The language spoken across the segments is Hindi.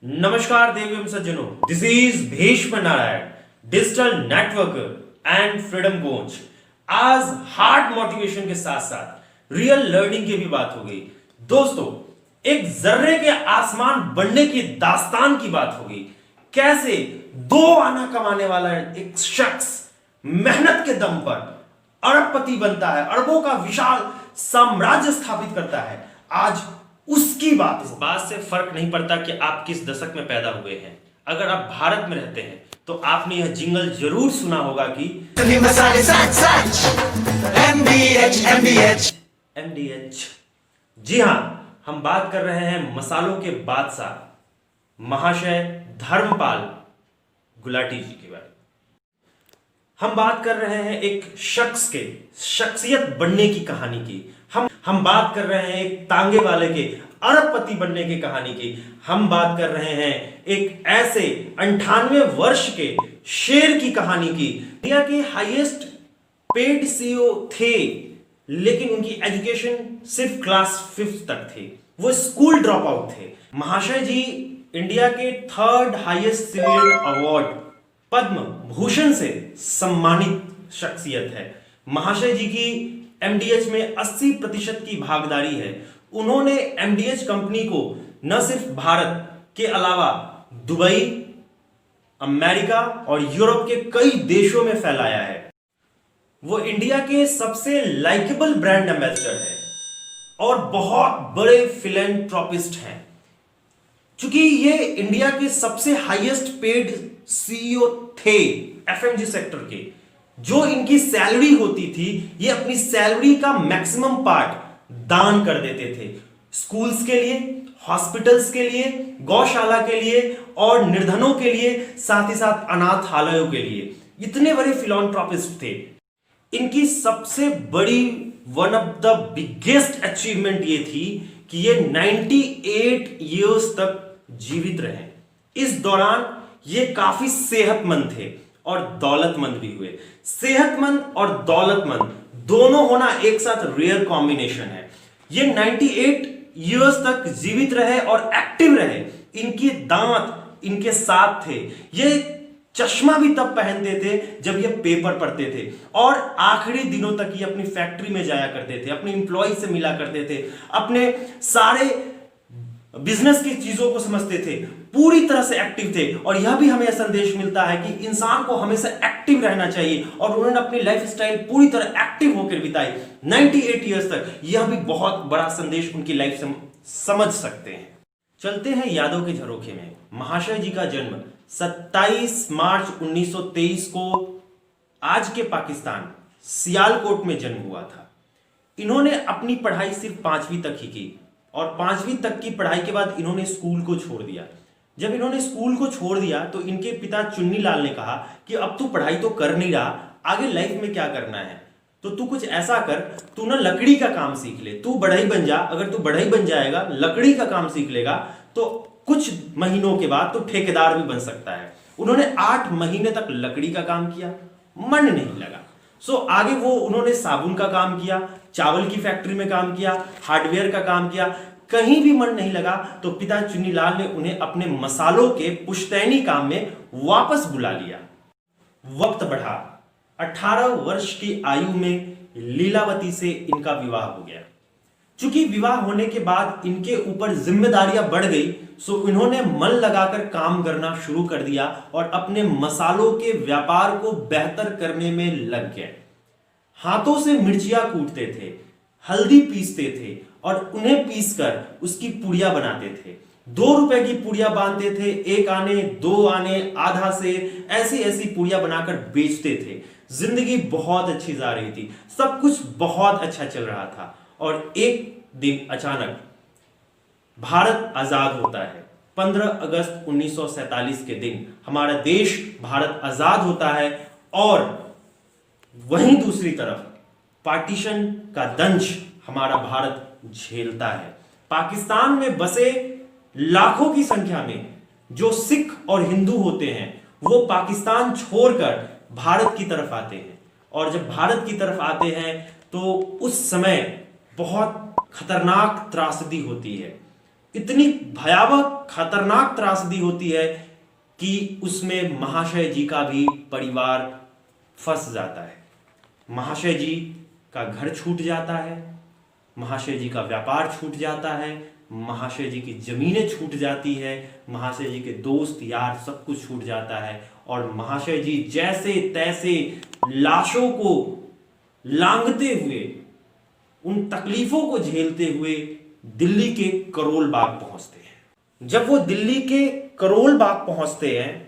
नमस्कार देवियों सज्जनों, this is Bhishma Narayan, digital networker and freedom coach. आज हार्ड मोटिवेशन के साथ साथ रियल लर्निंग की भी बात हो गई। दोस्तों, एक जर्रे के आसमान बनने की दास्तान की बात होगी। कैसे दो आना कमाने वाला एक शख्स मेहनत के दम पर अरबपति बनता है, अरबों का विशाल साम्राज्य स्थापित करता है। आज उसकी बात। इस बात से फर्क नहीं पड़ता कि आप किस दशक में पैदा हुए हैं। अगर आप भारत में रहते हैं तो आपने यह जिंगल जरूर सुना होगा कि MDH। जी हां, हम बात कर रहे हैं मसालों के बादशाह महाशय धर्मपाल गुलाटी जी के बारे में। हम बात कर रहे हैं एक शख्स के शख्सियत बनने की कहानी की। हम बात कर रहे हैं एक तांगे वाले के अरबपति बनने की कहानी की। हम बात कर रहे हैं एक ऐसे 98 वर्ष के शेर की कहानी की। इंडिया के हाईएस्ट पेड सीईओ थे, लेकिन उनकी एजुकेशन सिर्फ क्लास 5 तक थे। वो स्कूल ड्रॉप आउट थे। महाशय जी इंडिया के 3rd highest civilian award Padma Bhushan से सम्मानित शख्सियत है। महाशय जी की MDH में 80% की भागीदारी है। उन्होंने MDH कंपनी को न सिर्फ भारत के अलावा दुबई, अमेरिका और यूरोप के कई देशों में फैलाया है। वो इंडिया के सबसे लाइकेबल ब्रांड एम्बेसडर है और बहुत बड़े फिलैंथ्रोपिस्ट हैं। चूंकि ये इंडिया के सबसे हाईएस्ट पेड CEO थे FMG सेक्टर के, जो इनकी सैलरी होती थी, ये अपनी सैलरी का मैक्सिमम पार्ट दान कर देते थे। स्कूल्स के लिए, हॉस्पिटल्स के लिए, गौशाला के लिए और निर्धनों के लिए, साथ ही साथ अनाथालयों के लिए। इतने बड़े फिलैंथ्रोपिस्ट थे। इनकी सबसे बड़ी one of the biggest achievement ये थी कि ये 98 इयर्स तक जीवित रहे। इस दौरान ये काफी सेहतमंद थे और दौलतमंद भी हुए। सेहतमंद और दौलतमंद दोनों होना एक साथ रेयर कॉम्बिनेशन है। ये 98 इयर्स तक जीवित रहे और एक्टिव रहे। इनके दांत इनके साथ थे। ये चश्मा भी तब पहनते थे जब ये पेपर पढ़ते थे और आखिरी दिनों तक ये अपनी फैक्ट्री में जाया करते थे, अपने इंप्लॉय से मिला करते थे, अपने सारे बिजनेस की चीजों को समझते थे, पूरी तरह से एक्टिव थे। और यह भी हमें संदेश मिलता है कि इंसान को हमेशा एक्टिव रहना चाहिए और उन्होंने अपनी लाइफ स्टाइल पूरी तरह एक्टिव होकर बिताई 98 इयर्स तक। यह भी बहुत बड़ा संदेश उनकी लाइफ से समझ सकते हैं। चलते हैं यादों के झरोखे में। महाशय जी का जन्म 27 मार्च 1923 को आज के पाकिस्तान सियालकोट में जन्म हुआ था। इन्होंने अपनी पढ़ाई सिर्फ 5वीं तक ही की और 5वीं तक की पढ़ाई के बाद इन्होंने स्कूल को छोड़ दिया। जब इन्होंने स्कूल को छोड़ दिया तो इनके पिता चुन्नी लाल ने कहा कि अब तू पढ़ाई तो कर नहीं रहा, आगे लाइफ में क्या करना है, तो तू कुछ ऐसा कर, तू ना लकड़ी का काम सीख ले, तू बढ़ई बन जा। अगर तू बढ़ई बन जाएगा, लकड़ी का काम सीख लेगा, तो कुछ महीनों के बाद तो ठेकेदार भी बन सकता है। उन्होंने 8 महीने तक लकड़ी का काम किया, मन नहीं लगा। आगे वो उन्होंने साबुन का काम किया, चावल की फैक्ट्री में काम किया, हार्डवेयर का काम किया, कहीं भी मन नहीं लगा। तो पिता चुन्नीलाल ने उन्हें अपने मसालों के पुश्तैनी काम में वापस बुला लिया। वक्त बढ़ा, 18 वर्ष की आयु में लीलावती से इनका विवाह हो गया। चूंकि विवाह होने के बाद इनके ऊपर जिम्मेदारियां बढ़ गई, सो इन्होंने मन लगाकर काम करना शुरू कर दिया और अपने मसालों के व्यापार को बेहतर करने में लग गए। हाथों से मिर्चियां कूटते थे, हल्दी पीसते थे और उन्हें पीसकर उसकी पुड़िया बनाते थे। 2 रुपए की पुड़िया बांधते थे, 1 आने, 2 आने, आधा से, ऐसी पुड़िया बनाकर बेचते थे। जिंदगी बहुत अच्छी जा रही थी, सब कुछ बहुत अच्छा चल रहा था। और एक दिन अचानक भारत आजाद होता है। 15 अगस्त 1947 के दिन हमारा देश भारत आजाद होता है और वहीं दूसरी तरफ पार्टीशन का दंश हमारा भारत झेलता है। पाकिस्तान में बसे लाखों की संख्या में जो सिख और हिंदू होते हैं, वो पाकिस्तान छोड़कर भारत की तरफ आते हैं। और जब भारत की तरफ आते हैं तो उस समय बहुत खतरनाक त्रासदी होती है। इतनी भयावह खतरनाक त्रासदी होती है कि उसमें महाशय जी का भी परिवार फंस जाता है। महाशय जी का घर छूट जाता है, महाशय जी का व्यापार छूट जाता है, महाशय जी की जमीनें छूट जाती है, महाशय जी के दोस्त यार सब कुछ छूट जाता है और महाशय जी जैसे तैसे लाशों को लांघते हुए, उन तकलीफों को झेलते हुए दिल्ली के करोल बाग पहुंचते हैं। जब वो दिल्ली के करोल बाग पहुंचते हैं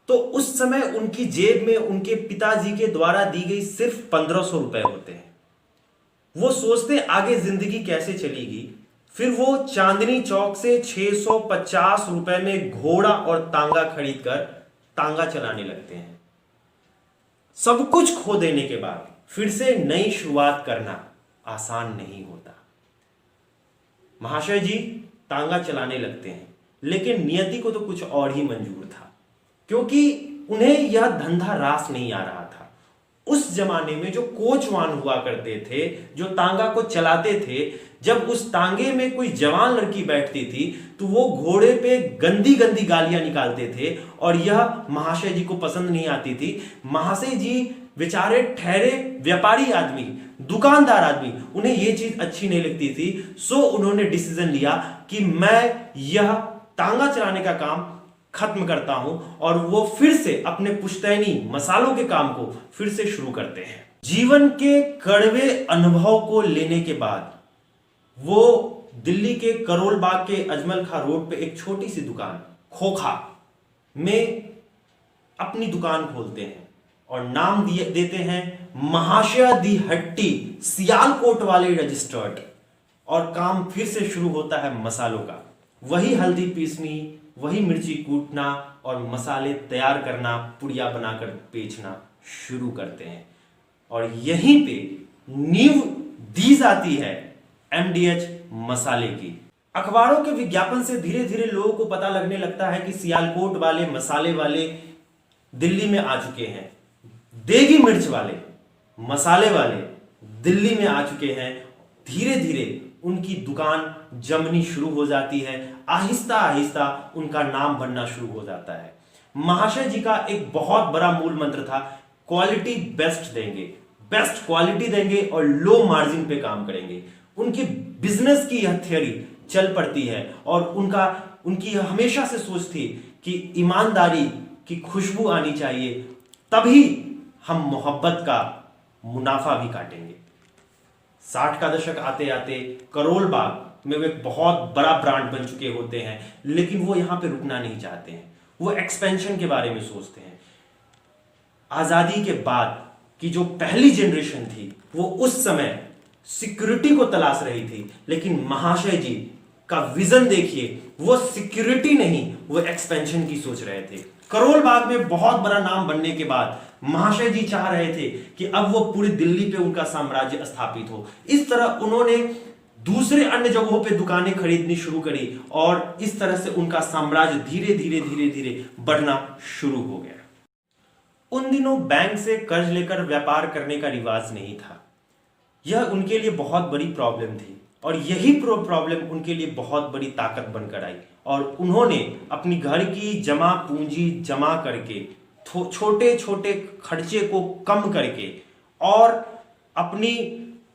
तो उस समय उनकी जेब में उनके पिताजी के द्वारा दी गई सिर्फ 1500 रुपए होते हैं। वो सोचते आगे जिंदगी कैसे चलेगी, फिर वो चांदनी चौक से 650 रुपए में घोड़ा और तांगा खरीदकर तांगा चलाने लगते हैं। सब कुछ खो देने के बाद फिर से नई शुरुआत करना आसान नहीं होता। महाशय जी तांगा चलाने लगते हैं, लेकिन नियति को तो कुछ और ही मंजूर था, क्योंकि उन्हें यह धंधा रास नहीं आ रहा था। उस जमाने में जो कोचवान हुआ करते थे, जो तांगा को चलाते थे, जब उस तांगे में कोई जवान लड़की बैठती थी तो वो घोड़े पे गंदी गंदी गालियां निकालते थे और यह महाशय जी को पसंद नहीं आती थी। महाशय जी बेचारे ठहरे व्यापारी आदमी, दुकानदार आदमी, उन्हें यह चीज अच्छी नहीं लगती थी। सो उन्होंने डिसीजन लिया कि मैं यह तांगा चलाने का काम खत्म करता हूं और वो फिर से अपने पुश्तैनी मसालों के काम को फिर से शुरू करते हैं। जीवन के कड़वे अनुभव को लेने के बाद वो दिल्ली के करोल बाग के अजमल खां रोड पे एक छोटी सी दुकान खोखा में अपनी दुकान खोलते हैं और नाम देते हैं महाशय दी हट्टी, सियालकोट वाले रजिस्टर्ड। और काम फिर से शुरू होता है मसालों का। वही हल्दी पीसनी, वही मिर्ची कूटना और मसाले तैयार करना, पुड़िया बनाकर बेचना शुरू करते हैं। और यहीं पे नींव दी जाती है एमडीएच मसाले की। अखबारों के विज्ञापन से धीरे धीरे लोगों को पता लगने लगता है कि सियालकोट वाले मसाले वाले दिल्ली में आ चुके हैं, देगी मिर्च वाले मसाले वाले दिल्ली में आ चुके हैं। धीरे धीरे उनकी दुकान जमनी शुरू हो जाती है, आहिस्ता आहिस्ता उनका नाम बनना शुरू हो जाता है। महाशय जी का एक बहुत बड़ा मूल मंत्र था, क्वालिटी बेस्ट देंगे, बेस्ट क्वालिटी देंगे और लो मार्जिन पे काम करेंगे। उनकी बिजनेस की यह थ्योरी चल पड़ती है और उनकी हमेशा से सोच थी कि ईमानदारी की खुशबू आनी चाहिए, तभी हम मोहब्बत का मुनाफा भी काटेंगे। 60 का दशक आते आते करोल बाग में वे एक बहुत बड़ा ब्रांड बन चुके होते हैं, लेकिन वो यहां पे रुकना नहीं चाहते हैं। वो एक्सपेंशन के बारे में सोचते हैं। आजादी के बाद की जो पहली जनरेशन थी वो उस समय सिक्योरिटी को तलाश रही थी, लेकिन महाशय जी का विजन देखिए, वो सिक्योरिटी नहीं, वो एक्सपेंशन की सोच रहे थे। करोल बाग में बहुत बड़ा नाम बनने के बाद महाशय जी चाह रहे थे कि अब वो पूरी दिल्ली पे उनका साम्राज्य स्थापित हो। इस तरह उन्होंने दूसरे अन्य जगहों पे दुकानें खरीदनी शुरू करी और इस तरह से उनका साम्राज्य धीरे धीरे धीरे धीरे बढ़ना शुरू हो गया। उन दिनों बैंक से कर्ज लेकर व्यापार करने का रिवाज नहीं था। यह उनके लिए बहुत बड़ी प्रॉब्लम थी और यही प्रॉब्लम उनके लिए बहुत बड़ी ताकत बनकर आई और उन्होंने अपनी घर की जमा पूंजी जमा करके, छोटे छोटे खर्चे को कम करके और अपनी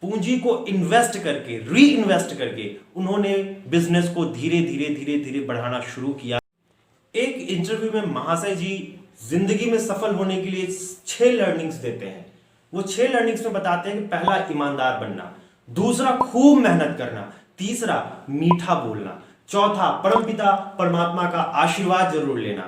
पूंजी को इन्वेस्ट करके, री इन्वेस्ट करके उन्होंने बिजनेस को धीरे धीरे धीरे धीरे बढ़ाना शुरू किया। एक इंटरव्यू में महाशय जी जिंदगी में सफल होने के लिए 6 लर्निंग्स देते हैं। वो 6 लर्निंग्स में बताते हैं कि पहला ईमानदार बनना, दूसरा खूब मेहनत करना, तीसरा मीठा बोलना, चौथा परमपिता परमात्मा का आशीर्वाद जरूर लेना,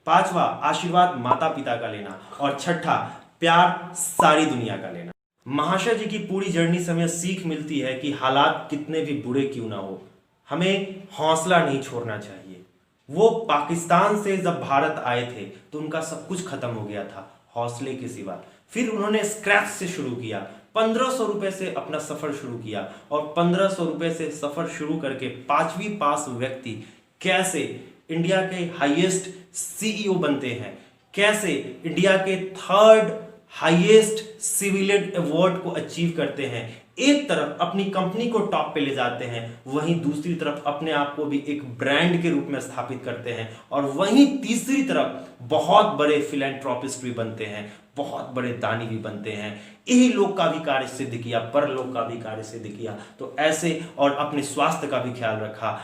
पांचवा आशीर्वाद माता पिता का लेना और छठा प्यार सारी दुनिया का लेना। महाशय जी की पूरी जर्नी से हमें सीख मिलती है कि हालात कितने भी बुरे क्यों ना हो, हमें हौसला नहीं छोड़ना चाहिए। वो पाकिस्तान से जब भारत आए थे तो उनका सब कुछ खत्म हो गया था हौसले के सिवा। फिर उन्होंने स्क्रैच से शुरू किया, 1500 रुपए से अपना सफर शुरू किया और 1500 रुपए से सफर शुरू करके 5वीं पास व्यक्ति कैसे इंडिया के हाईएस्ट सीईओ बनते हैं, कैसे इंडिया के 3rd हाईएस्ट सिविलियन अवार्ड को अचीव करते हैं, एक तरफ अपनी कंपनी को टॉप पे ले जाते हैं, वहीं दूसरी तरफ अपने आप को भी एक ब्रांड के रूप में स्थापित करते हैं, और वहीं तीसरी तरफ बहुत बड़े फिलैंथ्रोपिस्ट भी बनते हैं, बहुत बड़े दानी भी बनते हैं। यही लोक का भी कार्य सिद्ध किया, परलोक का भी कार्य सिद्ध किया। तो ऐसे, और अपने स्वास्थ्य का भी ख्याल रखा,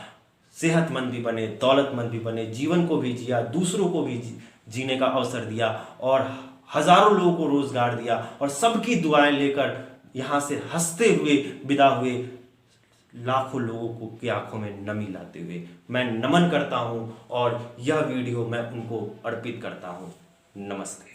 सेहतमंद भी बने, दौलतमंद भी बने, जीवन को भी जिया, दूसरों को भी जीने का अवसर दिया, और हजारों लोगों को रोजगार दिया, और सबकी दुआएं लेकर यहां से हंसते हुए विदा हुए, लाखों लोगों को की आंखों में नमी लाते हुए। मैं नमन करता हूं और यह वीडियो मैं उनको अर्पित करता हूं। नमस्ते।